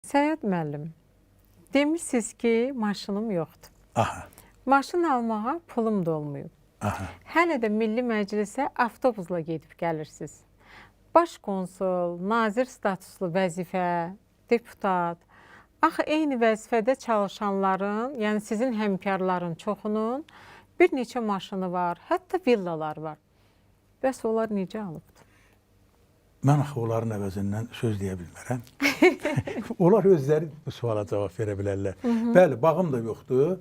Səyad müəllim, demişsiniz ki, maşınım yoxdur. Aha, Maşın almağa pulum da olmayıb. aha. Hələ də Milli Məclisə avtobusla gedib gəlirsiniz. Baş konsul, nazir statuslu vəzifə, deputat. Axı eyni vəzifədə çalışanların, yəni sizin həmkarların çoxunun bir neçə maşını var, hətta villalar var. Bəs onlar necə alıbdır? Mən axı onların əvəzindən söz deyə bilmərəm. Onlar özləri bu suala cavab verə bilərlər. Bəli, bağım da yoxdur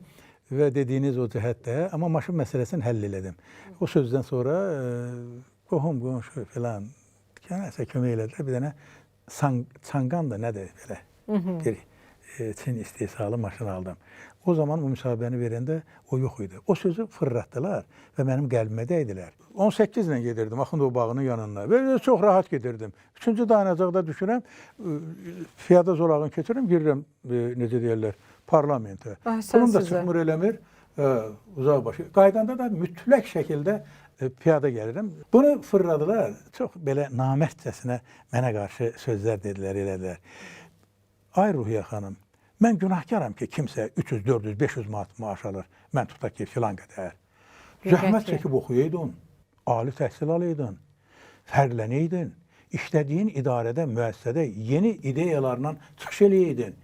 və dediyiniz o cəhətdə, amma maşın məsələsini həll elədim. O sözdən sonra qohum, qonşu filan nəsə kömək elədilər. Bir dənə Çanqan da nədir belə bir Çin istehsalı maşın aldım. O zaman bu müsahibəni verəndə o yox idi. O sözü fırlatdılar və mənim qəlbimə dəydilər. 18 ilə gedirdim Axundov bağının yanına və çox rahat gedirdim. 3-cü dayanacaqda düşürəm, piyada zolağını keçirirəm, girirəm, necə deyirlər, parlamentə. Pulum da çıxmır eləmir, uzaq başı. Qaydanda da mütləq şəkildə piyada gəlirəm. Bunu fırladılar, çox belə namərtcəsinə mənə qarşı sözlər dedilər, elədilər. Ay Ruhiyyə xanım, mən günahkaram ki, kimsə 300, 400, 500 manat maaş alır. Mən tutaq ki, filan qədər. Zəhmət çəkib oxuyaydın, ali təhsil alaydın, fərqlənəydin, işlədiyin idarədə, müəssisədə yeni ideyalarla çıxış eləydin.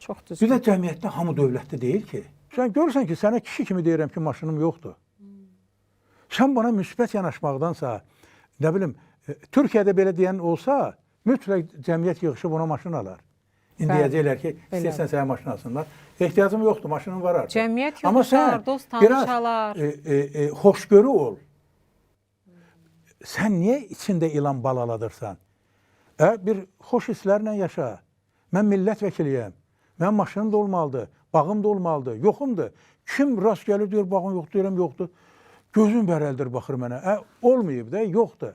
Çox düzgün. Bir də cəmiyyətdə hamı dövlətli deyil ki. Sən görürsən ki, sənə kişi kimi deyirəm ki, maşınım yoxdur. Sən bana müsbət yanaşmaqdansa, nə bilim, Türkiyədə belə deyən olsa, mütləq cəmiyyət yığışıb ona maşın alar. İndi deyəcəklər ki, istəyirsən sənə maşın alsınlar. Ehtiyacım yoxdur, maşınım var artıq. Cəmiyyət Amma sən dost tanışalar. biraz xoşgörü ol. Sən niyə içində ilan balaladırsan? Bir xoş hisslərlə yaşa. Mən millət vəkiliyəm. Mənim maşınım da olmalıdır, bağım da olmalıdır, yoxumdur. Kim rast gəlir deyir, bağım yoxdur, deyirəm, yoxdur. Gözüm bərəldir, baxır mənə. Olmayıb da, yoxdur.